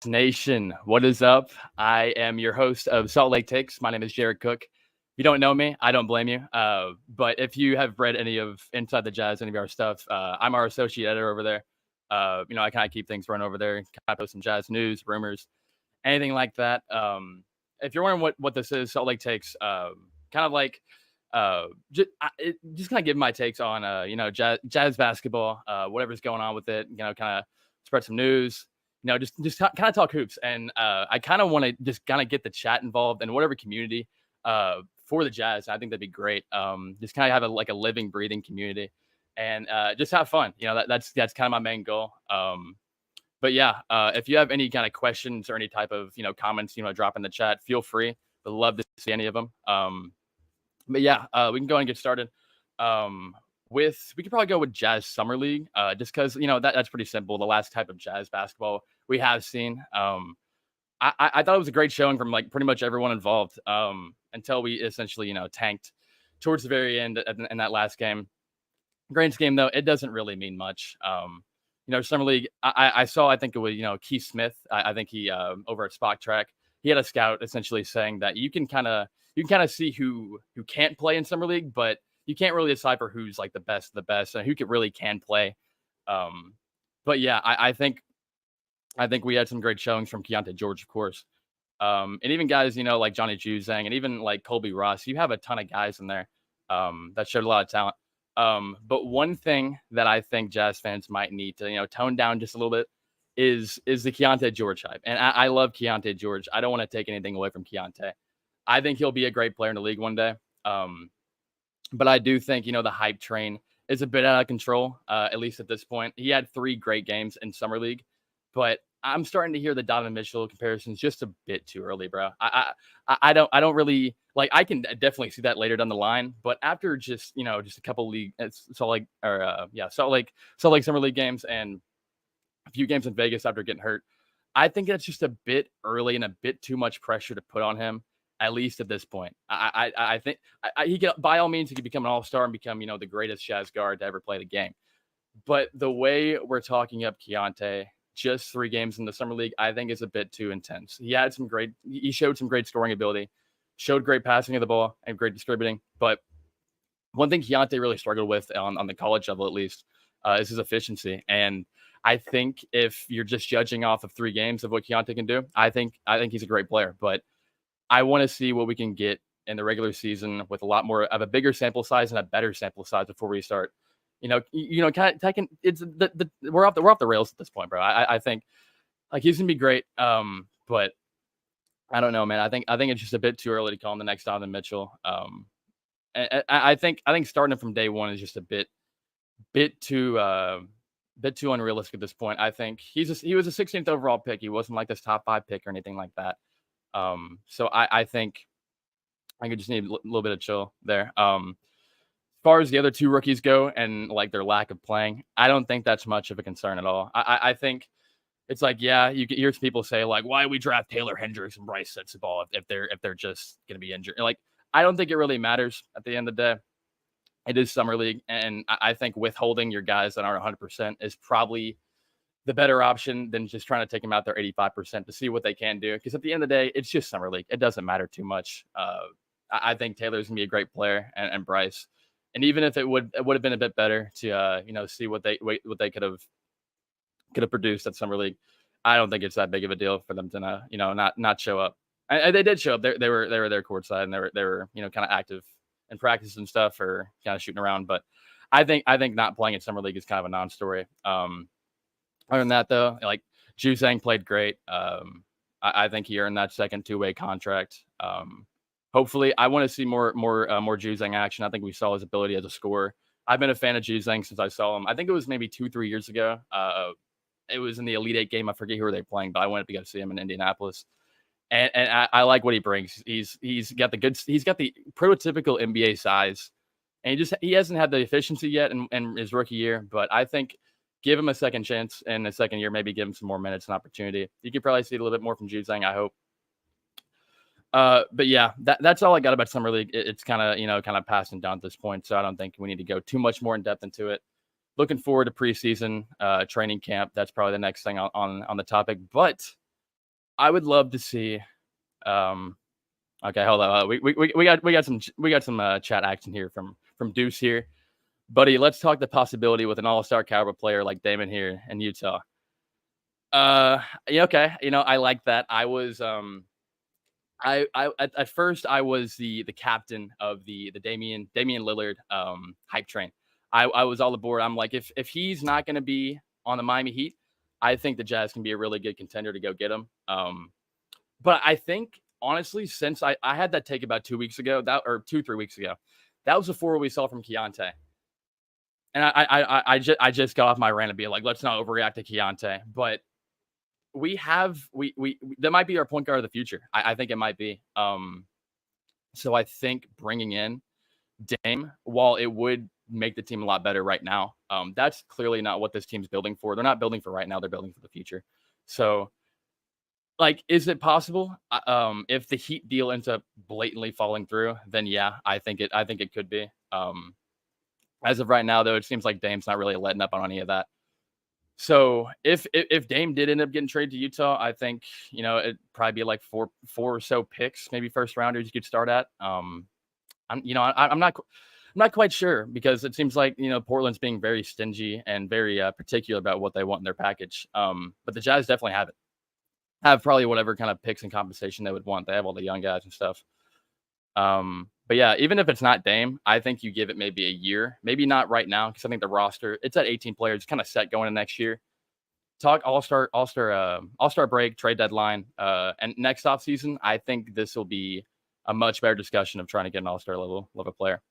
Nation, what is up? I am your host of Salt Lake Takes. My name is Jared Cook. If you don't know me, I don't blame you. But if you have read any of Inside the Jazz, any of our stuff, I'm our associate editor over there. I kind of keep things running over there, kind of post some Jazz news, rumors, anything like that. If you're wondering what this is, Salt Lake Takes, kind of like just kind of give my takes on jazz basketball, whatever's going on with it. Kind of spread some news. Just kind of talk hoops, and I kind of want to just kind of get the chat involved in whatever community for the Jazz. I think that'd be great. Just kind of have a living, breathing community, and just have fun. That's kind of my main goal. But yeah, if you have any kind of questions or any type of comments drop in the chat, feel free. Would love to see any of them. But yeah, we can go and get started. We could probably go with Jazz Summer League, just because that's pretty simple. The last type of Jazz basketball we have seen. I thought it was a great showing from pretty much everyone involved. Until we essentially tanked towards the very end in that last game. Grand scheme though, it doesn't really mean much. Summer League. I saw. I think it was Keith Smith. I think he over at Spock Track. He had a scout essentially saying that you can kind of see who can't play in Summer League, but you can't really decipher who's like the best of the best and who really can play. But yeah, I think we had some great showings from Keontae George, of course. And even guys, like Johnny Juzang and even like Colby Ross. You have a ton of guys in there that showed a lot of talent. But one thing that I think Jazz fans might need to, tone down just a little bit is the Keontae George hype. And I love Keontae George. I don't want to take anything away from Keontae. I think he'll be a great player in the league one day. But I do think, the hype train is a bit out of control, at least at this point. He had 3 great games in Summer League, but I'm starting to hear the Donovan Mitchell comparisons just a bit too early, bro. I don't really like. I can definitely see that later down the line, but after just a couple league, Salt Lake Summer League games and a few games in Vegas after getting hurt, I think that's just a bit early and a bit too much pressure to put on him. At least at this point, I think he can, by all means, he could become an all-star and become, the greatest Jazz guard to ever play the game. But the way we're talking up Keontae, just 3 games in the Summer League, I think is a bit too intense. He showed some great scoring ability, showed great passing of the ball and great distributing. But one thing Keontae really struggled with on the college level, at least, is his efficiency. And I think if you're just judging off of 3 games of what Keontae can do, I think he's a great player. But I want to see what we can get in the regular season with a lot more of a bigger sample size and a better sample size before we start. Kind of taking it's we're off the rails at this point, bro. I think he's gonna be great. But I don't know, man. I think it's just a bit too early to call him the next Donovan Mitchell. I think starting him from day one is just a bit too unrealistic at this point. I think he was a 16th overall pick. He wasn't like this top 5 pick or anything like that. So I think I could just need a little bit of chill there. As far as the other 2 rookies go and their lack of playing, I don't think that's much of a concern at all. I think it's you can hear some people say why we draft Taylor Hendricks and Bryce Sensabaugh if they're just going to be injured. I don't think it really matters at the end of the day. It is Summer League. And I think withholding your guys that aren't 100% is probably the better option than just trying to take them out there 85% to see what they can do. Because at the end of the day, it's just Summer League. It doesn't matter too much. I think Taylor's gonna be a great player and Bryce. And even if it would have been a bit better to see what they could have produced at Summer League, I don't think it's that big of a deal for them to not show up. And they did show up. They were there courtside and they were kind of active in practice and stuff or kind of shooting around. But I think not playing in Summer League is kind of a non-story. Other than that, though, Juzang played great. I think he earned that second 2-way contract. Hopefully, I want to see more Juzang action. I think we saw his ability as a scorer. I've been a fan of Juzang since I saw him. I think it was maybe 2-3 years ago. It was in the Elite 8 game. I forget who were they playing, but I went to go see him in Indianapolis. And I like what he brings. He's got the prototypical NBA size, and he hasn't had the efficiency yet in his rookie year. But I think give him a second chance in the second year, maybe give him some more minutes and opportunity. You could probably see a little bit more from Juzang, I hope. But yeah, that's all I got about Summer League. It's kind of passing down at this point, so I don't think we need to go too much more in depth into it. Looking forward to preseason training camp. That's probably the next thing on the topic. But I would love to see. Um, okay, hold on. We got some chat action here from Deuce here, buddy. Let's talk the possibility with an all-star caliber player like Damon here in Utah. Yeah, okay. I like that. I was at first I was the captain of the Damien Lillard hype train. I was all aboard. I'm like, if he's not going to be on the Miami Heat, I think the Jazz can be a really good contender to go get him. But I think honestly, since I had that take about 2 weeks ago, that or 2 3 weeks ago, that was before we saw from Keontae. And I just got off my rant and be like, let's not overreact to Keontae. But we that might be our point guard of the future. I think it might be. So I think bringing in Dame, while it would make the team a lot better right now, that's clearly not what this team's building for. They're not building for right now. They're building for the future. So, like, is it possible? If the Heat deal ends up blatantly falling through, then yeah, I think it could be. As of right now, though, it seems like Dame's not really letting up on any of that. So if Dame did end up getting traded to Utah, I think it'd probably be like four or so picks, maybe first rounders you could start at. I'm not quite sure because it seems like Portland's being very stingy and very particular about what they want in their package. But the Jazz definitely have probably whatever kind of picks and compensation they would want. They have all the young guys and stuff. But yeah, even if it's not Dame, I think you give it maybe a year, maybe not right now, because I think the roster, it's at 18 players, kind of set going in next year. Talk all-star break, trade deadline, and next offseason, I think this will be a much better discussion of trying to get an all-star level player.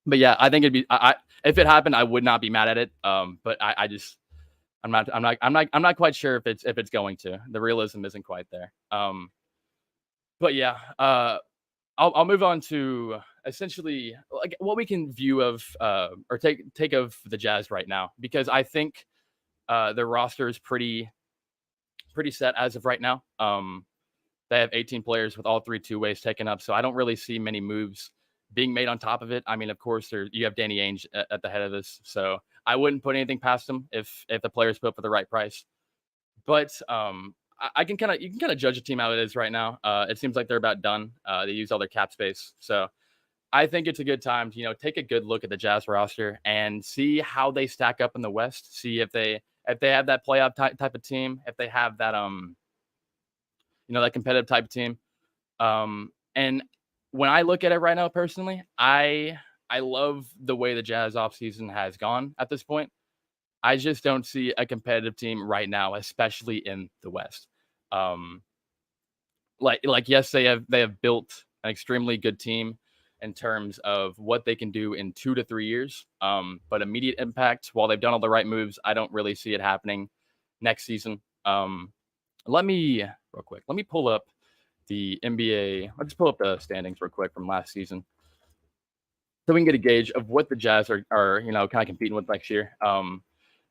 But yeah, I think it'd be, if it happened, I would not be mad at it. But I'm not quite sure if it's going to. The realism isn't quite there. But yeah, I'll move on to essentially like what we can view of or take of the Jazz right now, because I think their roster is pretty set as of right now. They have 18 players with all 3 two-ways taken up, so I don't really see many moves being made on top of it. I mean, of course, you have Danny Ainge at the head of this, so I wouldn't put anything past him if the players put up for the right price. But you can kind of judge a team how it is right now. It seems like they're about done. They use all their cap space, so I think it's a good time to take a good look at the Jazz roster and see how they stack up in the West. See if they have that playoff type of team, if they have that that competitive type of team. And when I look at it right now, personally, I love the way the Jazz offseason has gone at this point. I just don't see a competitive team right now, especially in the West. Like yes, they have built an extremely good team in terms of what they can do in 2 to 3 years. But immediate impact, while they've done all the right moves, I don't really see it happening next season. Let me pull up the NBA. I'll just pull up the standings real quick from last season, so we can get a gauge of what the Jazz are kind of competing with next year.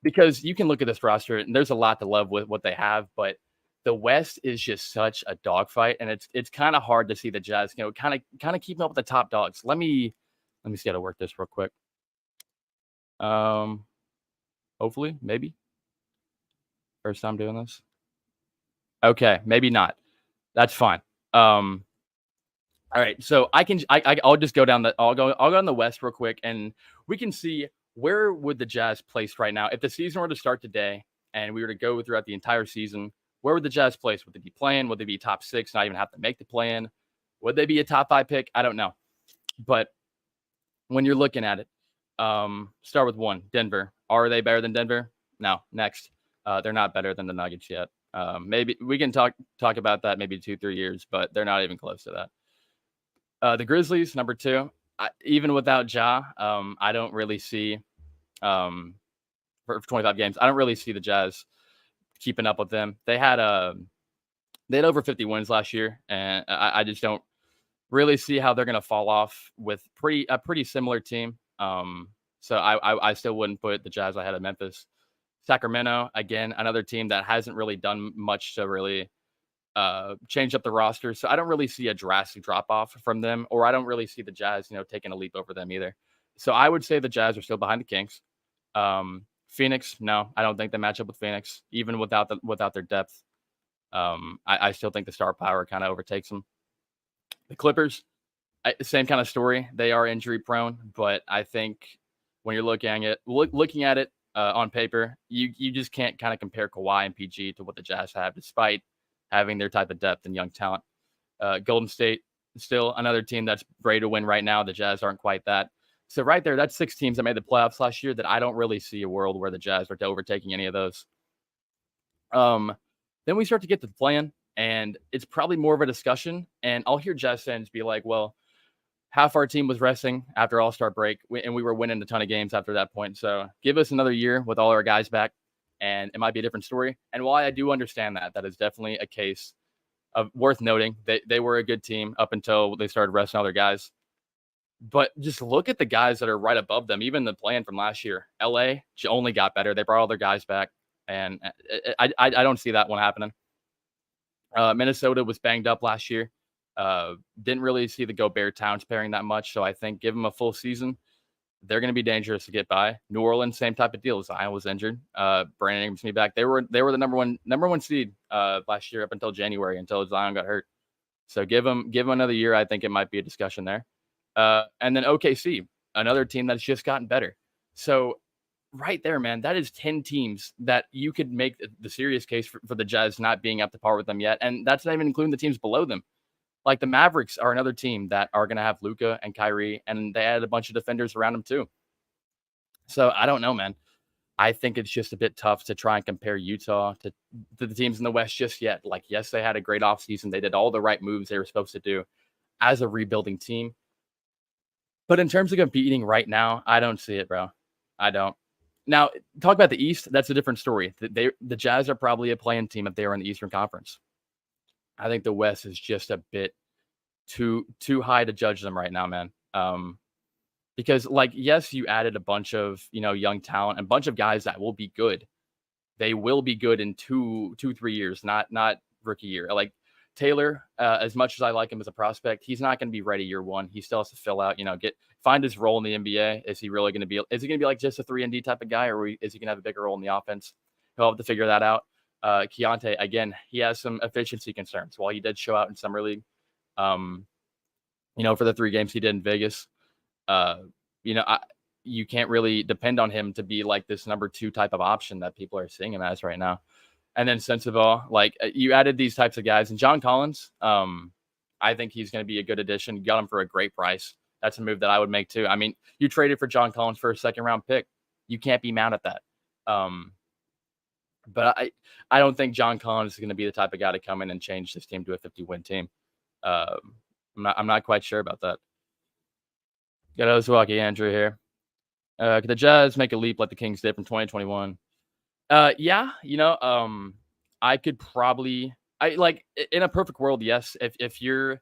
Because you can look at this roster and there's a lot to love with what they have, but the West is just such a dogfight, and it's kind of hard to see the Jazz, kind of keeping up with the top dogs. Let me see how to work this real quick. Hopefully, maybe first time doing this. Okay, maybe not. That's fine. All right, so I'll just go down I'll go on the West real quick, and we can see where would the Jazz place right now if the season were to start today and we were to go throughout the entire season. Where would the Jazz place? Would they be playing? Would they be top 6, not even have to make the play-in? Would they be a top 5 pick? I don't know. But when you're looking at it, start with 1, Denver. Are they better than Denver? No. Next, they're not better than the Nuggets yet. Maybe we can talk about that maybe 2-3 years, but they're not even close to that. The Grizzlies, number 2. Even without Ja, I don't really see for 25 games. I don't really see the Jazz keeping up with them. They had over 50 wins last year, and I just don't really see how they're going to fall off with a pretty similar team. So I still wouldn't put the Jazz ahead of Memphis. Sacramento, again, another team that hasn't really done much to really change up the roster. So I don't really see a drastic drop off from them, or I don't really see the Jazz, taking a leap over them either. So I would say the Jazz are still behind the Kings. Phoenix, no, I don't think they match up with Phoenix, even without their depth. I still think the star power kind of overtakes them. The Clippers, same kind of story. They are injury prone, but I think when you're looking at it on paper, you just can't kind of compare Kawhi and PG to what the Jazz have, despite having their type of depth and young talent. Golden State, still another team that's ready to win right now. The Jazz aren't quite that. So right there, that's 6 teams that made the playoffs last year that I don't really see a world where the Jazz are overtaking any of those. Then we start to get to the plan, and it's probably more of a discussion. And I'll hear Jazz fans be like, well, half our team was resting after All-Star break, and we were winning a ton of games after that point. So give us another year with all our guys back, and it might be a different story. And while I do understand that is definitely a case of worth noting. They were a good team up until they started resting all their guys. But just look at the guys that are right above them. Even the plan from last year, LA only got better. They brought all their guys back, and I don't see that one happening. Minnesota was banged up last year. Didn't really see the Gobert Towns pairing that much. So I think give them a full season, they're going to be dangerous to get by. New Orleans, same type of deal. Zion was injured. Brandon Ingram's me back. They were the number one seed last year up until January, until Zion got hurt. So give them another year. I think it might be a discussion there. And then OKC, another team that's just gotten better. So right there, man, that is 10 teams that you could make the serious case for the Jazz not being up to par with them yet. And that's not even including the teams below them. Like the Mavericks are another team that are going to have Luka and Kyrie, and they added a bunch of defenders around them too. So I don't know, man. I think it's just a bit tough to try and compare Utah to the teams in the West just yet. Like, yes, they had a great offseason. They did all the right moves they were supposed to do as a rebuilding team. But in terms of competing right now, I don't see it, bro. I don't. Now, talk about the East. That's a different story. The Jazz are probably a playing team if they were in the Eastern Conference. I think the West is just a bit too high to judge them right now, man. Because, like, yes, you added a bunch of, young talent and a bunch of guys that will be good. They will be good in 3 years, not rookie year. Like Taylor, as much as I like him as a prospect, he's not going to be ready year one. He still has to fill out, find his role in the NBA. Is he really going to be? Is he going to be like just a 3-and-D type of guy, or is he going to have a bigger role in the offense? He'll have to figure that out. Keontae, again, he has some efficiency concerns. While he did show out in Summer League, for the 3 games he did in Vegas, you can't really depend on him to be like this number 2 type of option that people are seeing him as right now. And then Sensabaugh, like you added these types of guys, and John Collins, I think he's going to be a good addition. You got him for a great price. That's a move that I would make too. I mean, you traded for John Collins for a 2nd-round pick. You can't be mad at that. But I don't think John Collins is going to be the type of guy to come in and change this team to a 50-win team. I'm not quite sure about that. Got Ozwaki Andrew here. Could the Jazz make a leap like the Kings did from 2021? Yeah, I could probably, in a perfect world, yes. If you're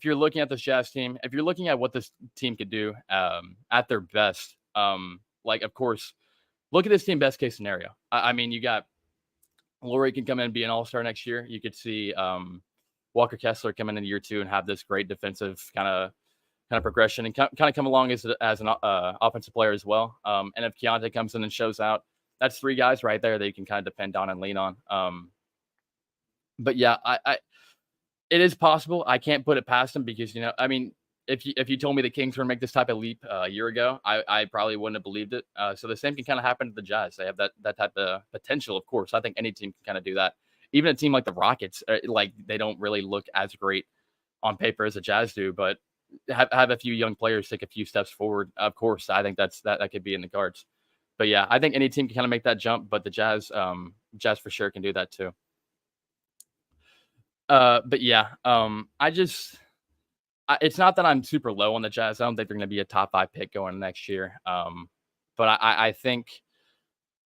looking at this Jazz team, if you're looking at what this team could do at their best, of course, look at this team best case scenario. I mean, you got Laurie can come in and be an all-star next year. You could see Walker Kessler come in year 2 and have this great defensive kind of progression and kind of come along as an offensive player as well. And if Keontae comes in and shows out, that's 3 guys right there that you can kind of depend on and lean on. But yeah, it is possible. I can't put it past them because, I mean, if you told me the Kings were going to make this type of leap a year ago, I probably wouldn't have believed it. So the same can kind of happen to the Jazz. They have that type of potential, of course. I think any team can kind of do that. Even a team like the Rockets, they don't really look as great on paper as the Jazz do, but have a few young players take a few steps forward. Of course, I think that could be in the cards. But yeah, I think any team can kind of make that jump, but the Jazz for sure can do that too. But yeah, it's not that I'm super low on the Jazz. I don't think they're going to be a top 5 pick going next year. But I think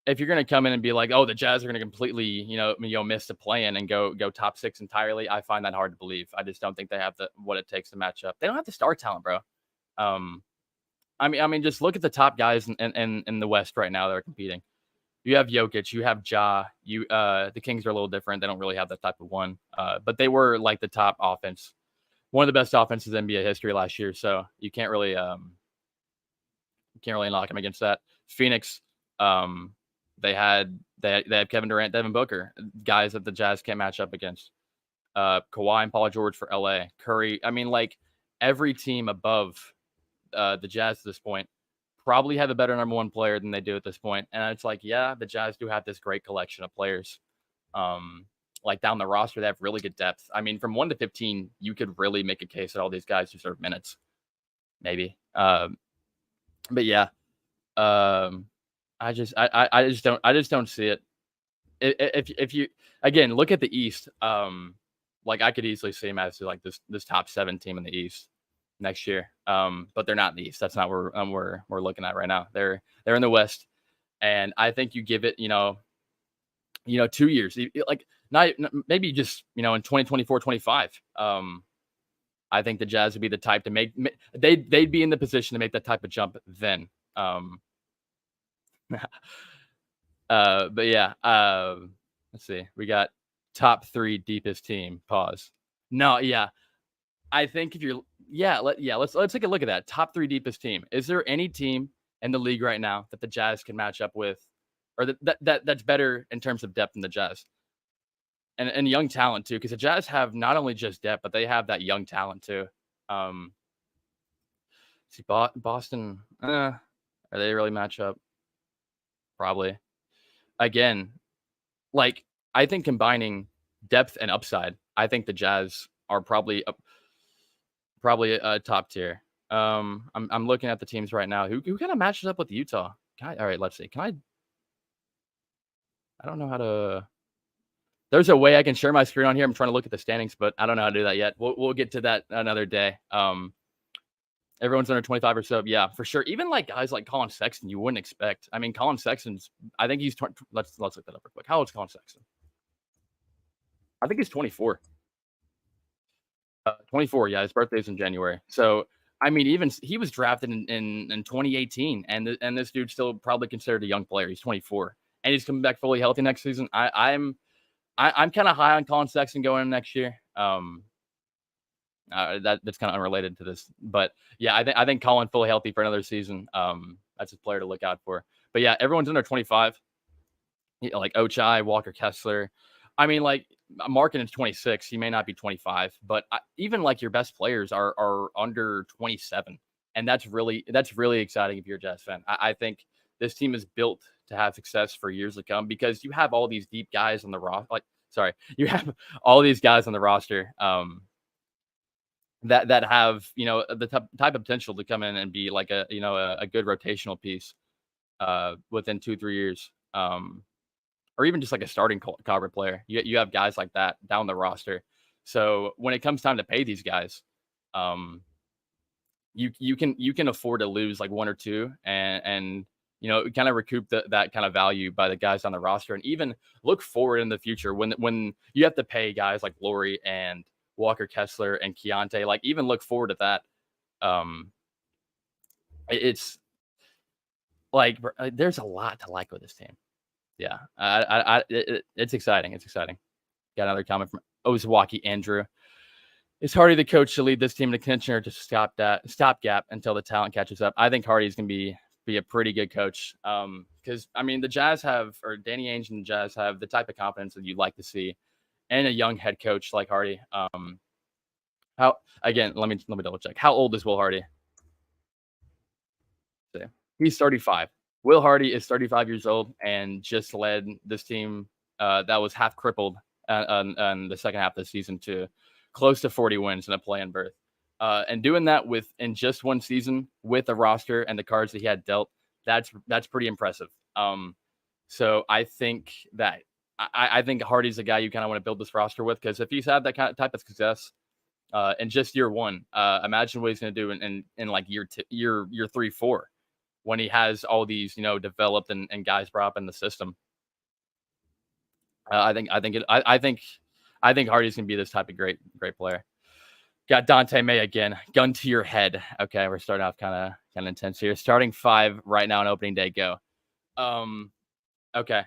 if you're going to come in and be like, oh, the Jazz are going to completely, miss the play-in and go top 6 entirely, I find that hard to believe. I just don't think they have what it takes to match up. They don't have the star talent, bro. I mean, just look at the top guys in the West right now that are competing. You have Jokic, you have Ja. The Kings are a little different. They don't really have that type of one, but they were like the top offense, one of the best offenses in NBA history last year. So you can't really knock them against that. Phoenix, They have Kevin Durant, Devin Booker, guys that the Jazz can't match up against. Kawhi and Paul George for LA. Curry. I mean, like every team above the Jazz at this point probably have a better number one player than they do at this point. And it's like, yeah, the Jazz do have this great collection of players. Like down the roster, they have really good depth. I mean, from 1 to 15, you could really make a case that all these guys deserve minutes, maybe. But yeah, I just don't see it. If you again look at the East, like I could easily see them as like this top 7 team in the East next year. But they're not in the East. That's not where we're looking at right now. They're in the West, and I think you give it 2 years, like not maybe just in 2024, 25. I think the Jazz would be the type to make they'd be in the position to make that type of jump then. But yeah, let's see. We got top 3 deepest team. Pause. No, yeah. I think if you're let's take a look at that. Top 3 deepest team. Is there any team in the league right now that the Jazz can match up with, or that's better in terms of depth than the Jazz? And young talent too, because the Jazz have not only just depth, but they have that young talent too. See, Boston, are they really match up? Probably. Again, like I think combining depth and upside, I think the Jazz are probably a top tier. I'm looking at the teams right now. Who kind of matches up with Utah? All right, let's see. I don't know how to. There's a way I can share my screen on here. I'm trying to look at the standings, but I don't know how to do that yet. We'll get to that another day. Everyone's under 25 or so. Yeah, for sure. Even like guys like Colin Sexton, you wouldn't expect. I mean, Colin Sexton's. I think he's. Let's look that up real quick. How old is Colin Sexton? I think he's 24. 24. Yeah, his birthday's in January. So I mean, even he was drafted in 2018, and this dude's still probably considered a young player. He's 24, and he's coming back fully healthy next season. I'm kind of high on Colin Sexton going in next year. That's kind of unrelated to this, but yeah, I think Colin fully healthy for another season. That's a player to look out for. But yeah, everyone's under 25. Like Ochai, Walker Kessler. I mean, like Markkanen's 26. He may not be 25, but even like your best players are under 27, and that's really exciting if you're a Jazz fan. I think this team is built to have success for years to come because you have all these deep guys on the roster. You have all these guys on the roster that have the type of potential to come in and be like a good rotational piece within 2-3 years, or even just like a starting caliber player. You have guys like that down the roster. So when it comes time to pay these guys, you can afford to lose like 1 or 2 and kind of recoup that kind of value by the guys on the roster, and even look forward in the future when you have to pay guys like Laurie and Walker Kessler and Keontae, like even look forward to that. It's like there's a lot to like with this team. Yeah, it's exciting. It's exciting. Got another comment from Ozwaki Andrew. Is Hardy the coach to lead this team to contention or to stopgap until the talent catches up? I think Hardy's going to be a pretty good coach. Because I mean, the Jazz or Danny Ainge and the Jazz have the type of confidence that you'd like to see, and a young head coach like Hardy. Let me double check. How old is Will Hardy? He's 35. Will Hardy is 35 years old and just led this team that was half crippled on the second half of the season to close to 40 wins in a play-in berth. And doing that in just one season with the roster and the cards that he had dealt, that's pretty impressive. So I think that I think Hardy's the guy you kind of want to build this roster with, because if he's had that kind of type of success in just year one, imagine what he's going to do in like year 3, 4, when he has all these developed and guys brought up in the system. I think Hardy's going to be this type of great player. Got Dante May again. Gun to your head. Okay, we're starting off kind of intense here. Starting 5 right now on opening day. Go. Okay.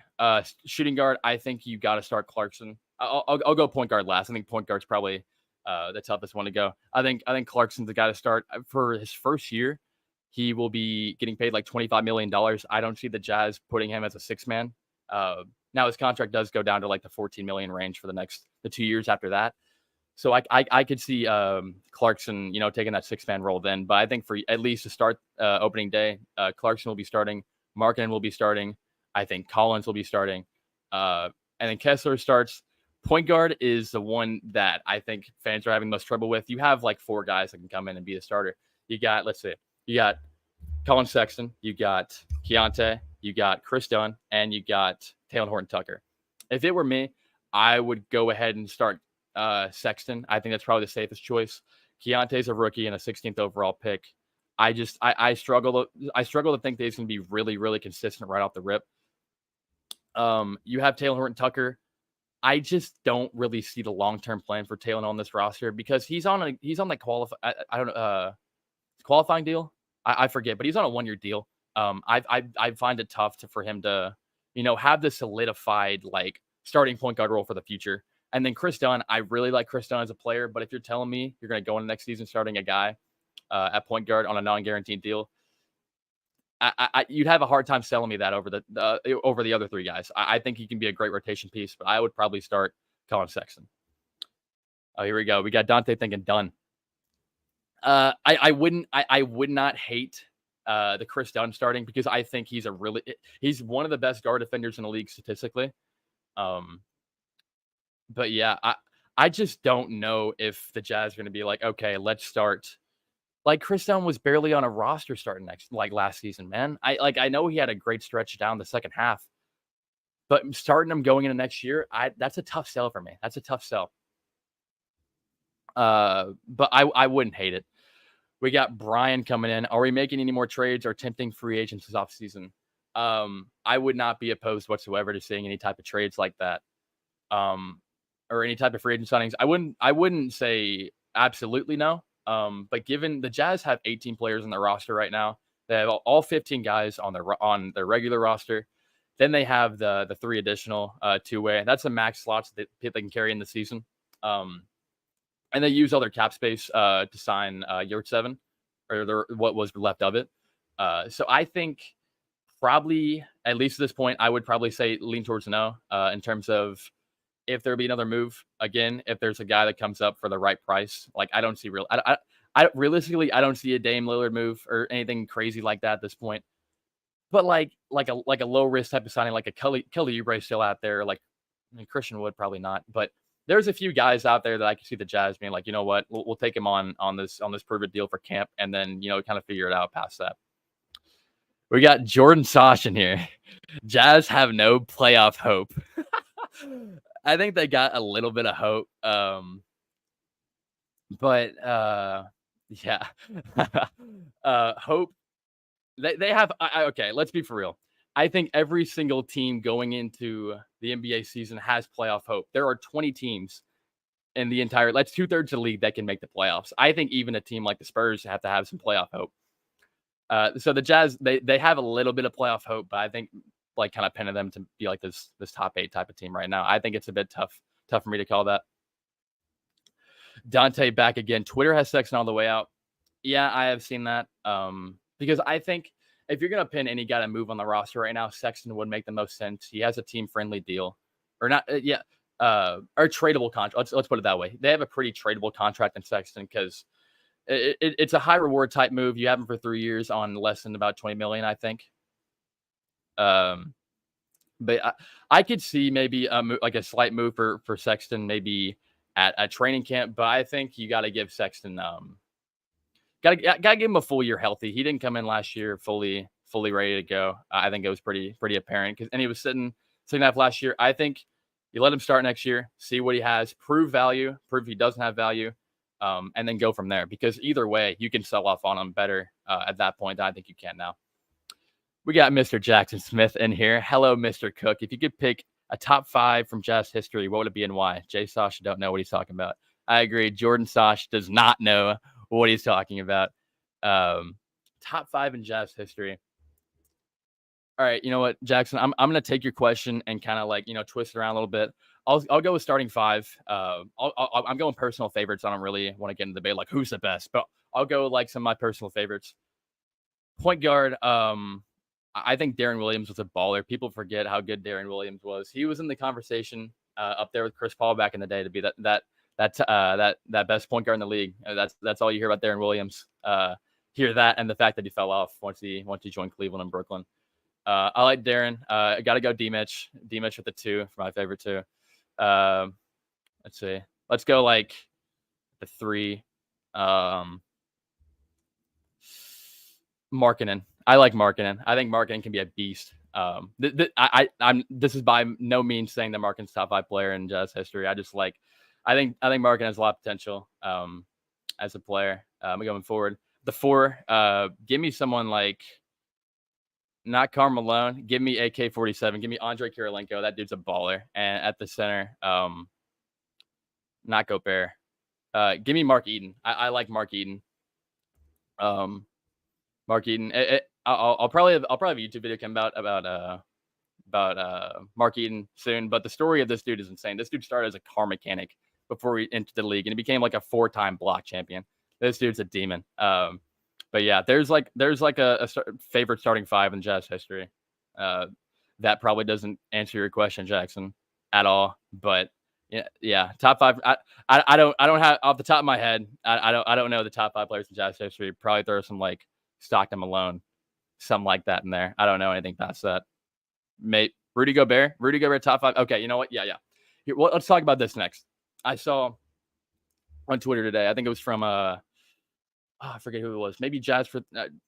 Shooting guard. I think you got to start Clarkson. I'll go point guard last. I think point guard's probably the toughest one to go. I think Clarkson's the guy to start for his first year. He will be getting paid like $25 million. I don't see the Jazz putting him as a 6-man. Now his contract does go down to like the 14 million range for the 2 years after that. So I could see Clarkson, taking that 6-man role then. But I think for at least to start opening day, Clarkson will be starting. Markkanen will be starting. I think Collins will be starting. And then Kessler starts. Point guard is the one that I think fans are having most trouble with. You have like 4 guys that can come in and be a starter. You got Colin Sexton, you got Keontae, you got Chris Dunn, and you got Taylor Horton-Tucker. If it were me, I would go ahead and start Sexton. I think that's probably the safest choice. Keontae's a rookie and a 16th overall pick. I struggle to think that he's going to be really, really consistent right off the rip. You have Taylor Horton-Tucker. I just don't really see the long-term plan for Taylor on this roster because he's on like qualifying deal. I forget, but he's on a 1-year deal. I find it tough for him to, have this solidified like starting point guard role for the future. And then Chris Dunn, I really like Chris Dunn as a player, but if you're telling me you're going to go into next season starting a guy at point guard on a non-guaranteed deal, you'd have a hard time selling me that over the other 3 guys. I think he can be a great rotation piece, but I would probably start Colin Sexton. Oh, here we go. We got Dante thinking Dunn. I would not hate the Chris Dunn starting because I think he's one of the best guard defenders in the league statistically. But yeah, I just don't know if the Jazz are going to be like, okay, let's start. Like Chris Dunn was barely on a roster starting last season, man. I know he had a great stretch down the second half, but starting him going into next year, that's a tough sell for me. That's a tough sell. But I wouldn't hate it. We got Brian coming in. Are we making any more trades or tempting free agents this offseason? I would not be opposed whatsoever to seeing any type of trades like that. Or any type of free agent signings. I wouldn't say absolutely no. But given the Jazz have 18 players on their roster right now, they have all 15 guys on their regular roster. Then they have the 3 additional 2-way. That's the max slots that they can carry in the season. And they use all their cap space to sign Yurt7 or what was left of it. So I think probably, at least at this point, I would probably say lean towards no in terms of if there'd be another move. Again, if there's a guy that comes up for the right price, like I don't see realistically, I don't see a Dame Lillard move or anything crazy like that at this point. But like a low risk type of signing, like a Kelly Oubre still out there. Like Christian Wood probably not, but there's a few guys out there that I can see the Jazz being like, you know what, we'll take him on this prove-it deal for camp, and then kind of figure it out past that. We got Jordan Sosh in here. Jazz have no playoff hope. I think they got a little bit of hope. But yeah. Hope. They have okay, let's be for real. I think every single team going into the NBA season has playoff hope. There are 20 teams in the entire, that's 2/3 of the league that can make the playoffs. I think even a team like the Spurs have to have some playoff hope. So the Jazz, they have a little bit of playoff hope, but I think like kind of pinning them to be like this top 8 type of team right now. I think it's a bit tough for me to call that. Dante back again. Twitter has Sexton on the way out. Yeah, I have seen that. Because I think if you're going to pin any guy to move on the roster right now, Sexton would make the most sense. He has a team-friendly deal. Or not, or tradable contract. Let's put it that way. They have a pretty tradable contract in Sexton because it's a high-reward type move. You have him for 3 years on less than about $20 million, I think. But I could see maybe a slight move for Sexton maybe at training camp. But I think you got to give Sexton Got to give him a full year healthy. He didn't come in last year fully ready to go. I think it was pretty apparent and he was sitting up last year. I think you let him start next year, see what he has, prove he doesn't have value, and then go from there. Because either way, you can sell off on him better at that point than I think you can now. We got Mr. Jackson Smith in here. Hello, Mr. Cook. If you could pick a top 5 from Jazz history, what would it be and why? Jay Sasha don't know what he's talking about. I agree. Jordan Sosh does not know what he's talking about. Top 5 in Jazz history. All right, you know what, Jackson? I'm gonna take your question and kind of twist it around a little bit. I'll go with starting 5. I'm going personal favorites. I don't really want to get into debate like who's the best, but I'll go like some of my personal favorites. Point guard. I think Darren Williams was a baller. People forget how good Darren Williams was. He was in the conversation up there with Chris Paul back in the day to be that best point guard in the league. That's all you hear about Darren Williams. Hear that and the fact that he fell off once he joined Cleveland and Brooklyn. I like Darren. I got to go D-Mitch. D-Mitch with the 2 for my favorite 2. Let's see. Let's go like the 3. Markkanen. I like Markkanen. I think Markkanen can be a beast. This is by no means saying that Markkanen's top 5 player in Jazz history. I think Markkanen has a lot of potential as a player going forward. The 4, give me someone like not Karl Malone. Give me AK-47. Give me Andre Kirilenko. That dude's a baller. And at the center, not Gobert. Give me Mark Eaton. I like Mark Eaton. Mark Eaton. I'll probably have a YouTube video come out about Mark Eaton soon. But the story of this dude is insane. This dude started as a car mechanic before he entered the league, and he became like a 4-time block champion. This dude's a demon. But yeah, there's like a favorite starting 5 in Jazz history. That probably doesn't answer your question, Jackson, at all. But yeah, top 5. I don't have off the top of my head. I don't know the top 5 players in Jazz history. Probably throw some like Stockton, Malone, something like that in there. I don't know anything past that. Mate, Rudy Gobert top 5. Okay, you know what? Yeah. Here, well, let's talk about this next. I saw on Twitter today. I think it was from I forget who it was. Maybe Jazz for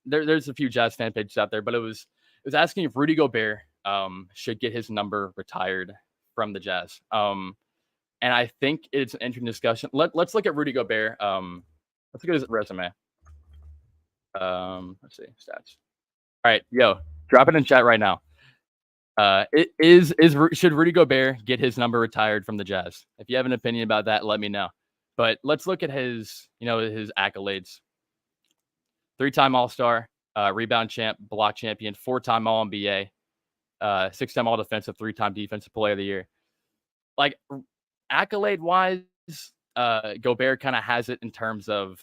there's a few Jazz fan pages out there, but it was asking if Rudy Gobert should get his number retired from the Jazz. And I think it's an interesting discussion. Let's look at Rudy Gobert. Let's look at his resume. Let's see stats. All right, yo, drop it in chat right now. Should Rudy Gobert get his number retired from the Jazz? If you have an opinion about that, let me know. But let's look at his accolades. 3-time All-Star, rebound champ, block champion, 4-time All-NBA, 6-time All-Defensive, 3-time Defensive Player of the Year. Like accolade-wise, Gobert kind of has it in terms of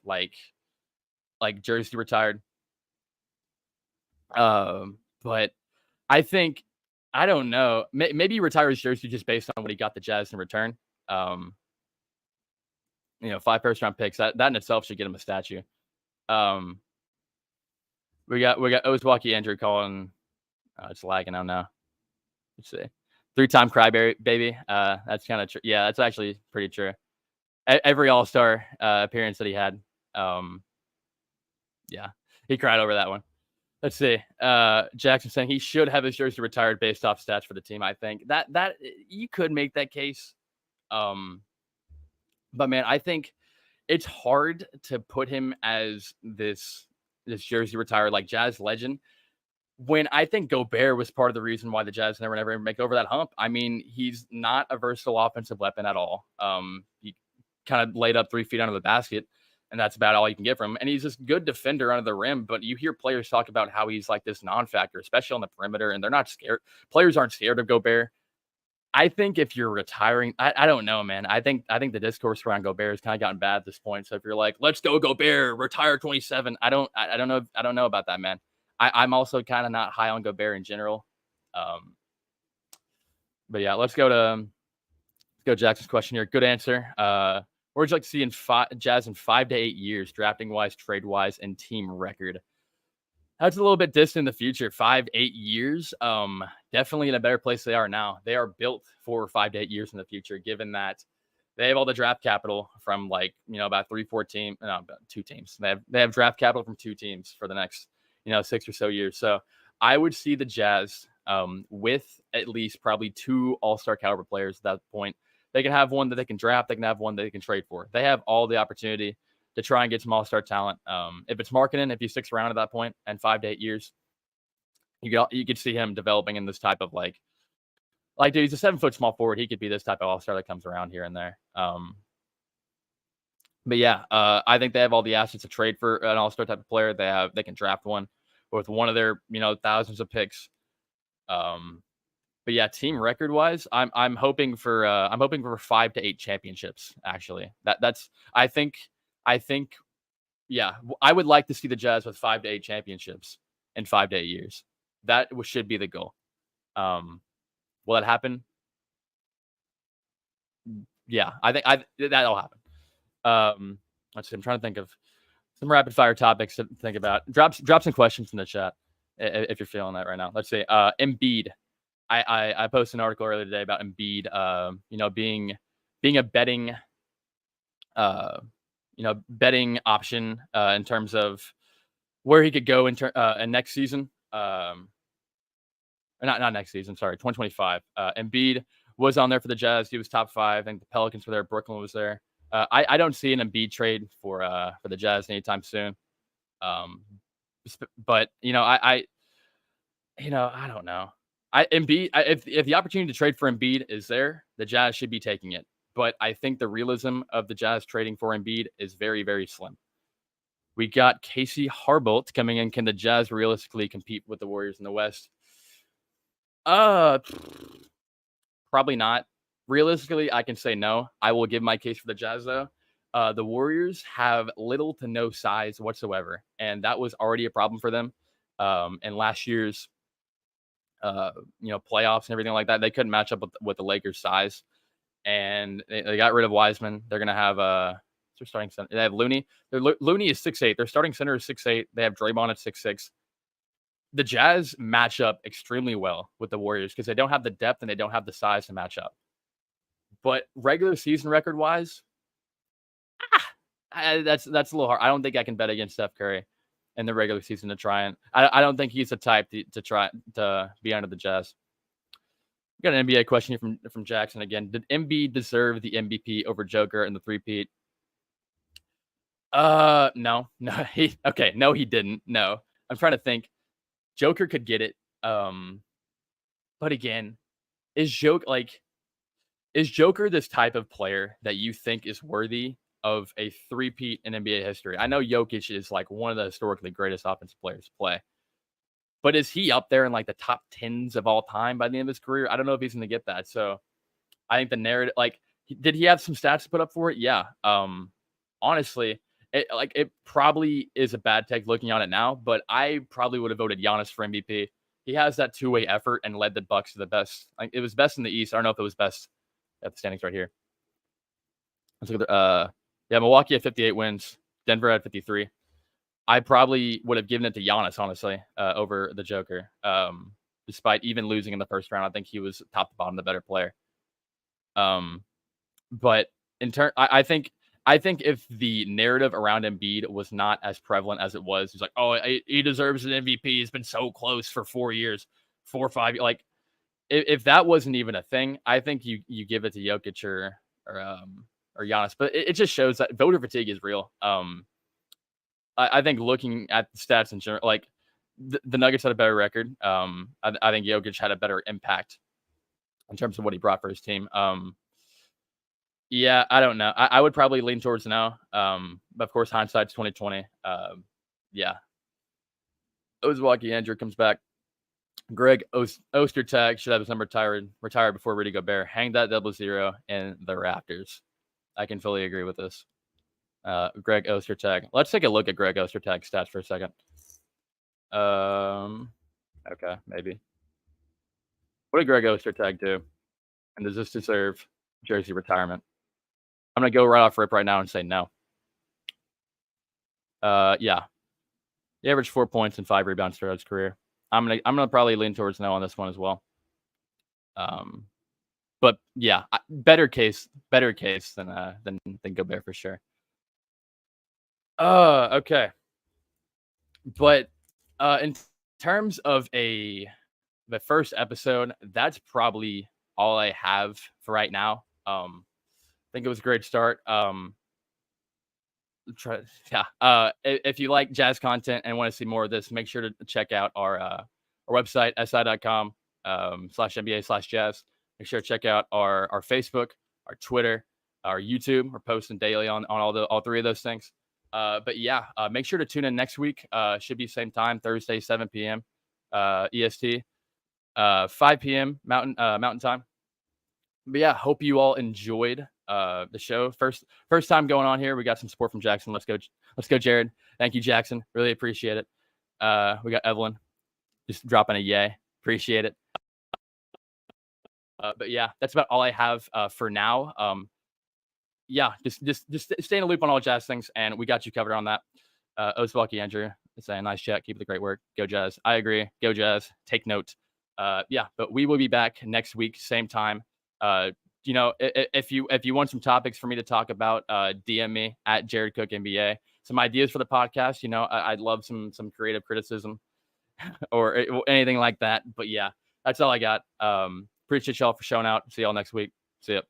like jersey retired. But I think, I don't know, maybe he retires jersey just based on what he got the Jazz in return. 5 first-round picks, that in itself should get him a statue. We got Ozwaki Andrew calling. It's lagging out now. Let's see. 3-time crybaby. That's kind of true. Yeah, that's actually pretty true. Every All-Star appearance that he had. Yeah, he cried over that one. Let's see. Jackson saying he should have his jersey retired based off stats for the team. I think that you could make that case. But man, I think it's hard to put him as this jersey retired like Jazz legend when I think Gobert was part of the reason why the Jazz never make over that hump. I mean, he's not a versatile offensive weapon at all. He kind of laid up 3 feet under the basket, and that's about all you can get from him. And he's this good defender under the rim, but you hear players talk about how he's like this non-factor, especially on the perimeter, and they're not scared. Players aren't scared of Gobert. I think if you're retiring, I don't know, man. I think the discourse around Gobert has kind of gotten bad at this point. So if you're like, let's go Gobert, retire 27, I don't know about that, man. I'm also kind of not high on Gobert in general. But yeah, let's go Jackson's question here. Good answer. Where would you like to see Jazz in 5 to 8 years, drafting wise, trade wise, and team record? That's a little bit distant in the future. 5, 8 years. Definitely in a better place they are now. They are built for 5 to 8 years in the future, given that they have all the draft capital from about 2 teams. They have draft capital from 2 teams for the next 6 or so years. So I would see the Jazz with at least probably 2 all-star caliber players at that point. They can have one that they can draft. They can have one that they can trade for. They have all the opportunity to try and get some all-star talent. If it's Markkanen, if he sticks around at that point and 5 to 8 years, you could see him developing in this type of dude, he's a 7-foot small forward. He could be this type of all-star that comes around here and there. But yeah, I think they have all the assets to trade for an all-star type of player. They can draft one with one of their thousands of picks. But yeah, team record wise, I'm hoping for 5 to 8 championships. Actually, I think yeah, I would like to see the Jazz with 5 to 8 championships in 5 to 8 years. That should be the goal. Will that happen? Yeah, I think that'll happen. Let's see. I'm trying to think of some rapid fire topics to think about. Drop some questions in the chat if you're feeling that right now. Let's see. Embiid. I posted an article earlier today about Embiid. Being a betting betting option in terms of where he could go in next season. Not next season. Sorry, 2025. Embiid was on there for the Jazz. He was top 5. I think the Pelicans were there. Brooklyn was there. I don't see an Embiid trade for the Jazz anytime soon. But I don't know. If the opportunity to trade for Embiid is there, the Jazz should be taking it. But I think the realism of the Jazz trading for Embiid is very, very slim. We got Casey Harbolt coming in. Can the Jazz realistically compete with the Warriors in the West? Probably not. Realistically, I can say no. I will give my case for the Jazz, though. The Warriors have little to no size whatsoever, and that was already a problem for them. In last year's, playoffs and everything like that, they couldn't match up with the Lakers' size, and they got rid of Wiseman. They're gonna have their starting center. They have Looney. Looney is 6'8". Their starting center is 6'8". They have Draymond at 6'6". The Jazz match up extremely well with the Warriors because they don't have the depth and they don't have the size to match up. But regular season record wise, that's a little hard. I don't think I can bet against Steph Curry in the regular season to try and. I don't think he's the type to try to be under the Jazz. We got an NBA question here from Jackson again. Did Embiid deserve the MVP over Joker in the three-peat? No, he didn't. No, I'm trying to think. Joker could get it. But again, is Joker this type of player that you think is worthy of a three-peat in NBA history? I know Jokic is like one of the historically greatest offensive players to play. But is he up there in like the top 10s of all time by the end of his career? I don't know if he's going to get that. So I think the narrative, did he have some stats to put up for it? Yeah. Honestly, it probably is a bad take looking on it now, but I probably would have voted Giannis for MVP. He has that two-way effort and led the Bucks to the best. It was best in the East. I don't know if it was best at the standings right here. Let's look at Milwaukee had 58 wins. Denver had 53. I probably would have given it to Giannis, honestly, over the Joker. Despite even losing in the first round, I think he was top to bottom the better player. But in turn, I think if the narrative around Embiid was not as prevalent as it was, he's like, oh, he deserves an MVP. He's been so close for 4 years, 4 or 5 years. Like, if that wasn't even a thing, I think you give it to Jokic or Giannis. But it just shows that voter fatigue is real. I think looking at the stats in general, like the Nuggets had a better record. I think Jokic had a better impact in terms of what he brought for his team. Yeah, I don't know. I would probably lean towards no. But of course, hindsight's 2020. Yeah. Ozwaki Andrew comes back. Greg Ostertag should have his number retired before Rudy Gobert. Hang that 0-0 in the Raptors. I can fully agree with this. Greg Ostertag. Let's take a look at Greg Ostertag's stats for a second. Okay, maybe. What did Greg Ostertag do? And does this deserve jersey retirement? I'm gonna go right off rip right now and say no. Yeah. He averaged 4 points and 5 rebounds throughout his career. I'm gonna probably lean towards no on this one as well. But yeah, better case than Gobert for sure. Okay. But in terms of the first episode, that's probably all I have for right now. I think it was a great start. If you like Jazz content and want to see more of this, make sure to check out our website, si.com/NBA/Jazz. Make sure to check out our Facebook, our Twitter, our YouTube. We're posting daily on all three of those things. But yeah, make sure to tune in next week. Should be same time, Thursday, 7 p.m. EST, 5 p.m. Mountain time. But yeah, hope you all enjoyed the show. First time going on here. We got some support from Jackson. Let's go, Jared. Thank you, Jackson. Really appreciate it. We got Evelyn. just dropping a yay. Appreciate it. But yeah, that's about all I have for now. Yeah, just stay in the loop on all Jazz things, and we got you covered on that. Oswalkie Andrew saying nice chat, keep up the great work, go Jazz. I agree, go Jazz. Take note. Yeah, but we will be back next week, same time. If you want some topics for me to talk about, DM me at Jared Cook NBA. Some ideas for the podcast. I'd love some creative criticism or anything like that. But yeah, that's all I got. Appreciate y'all for showing out. See y'all next week. See ya.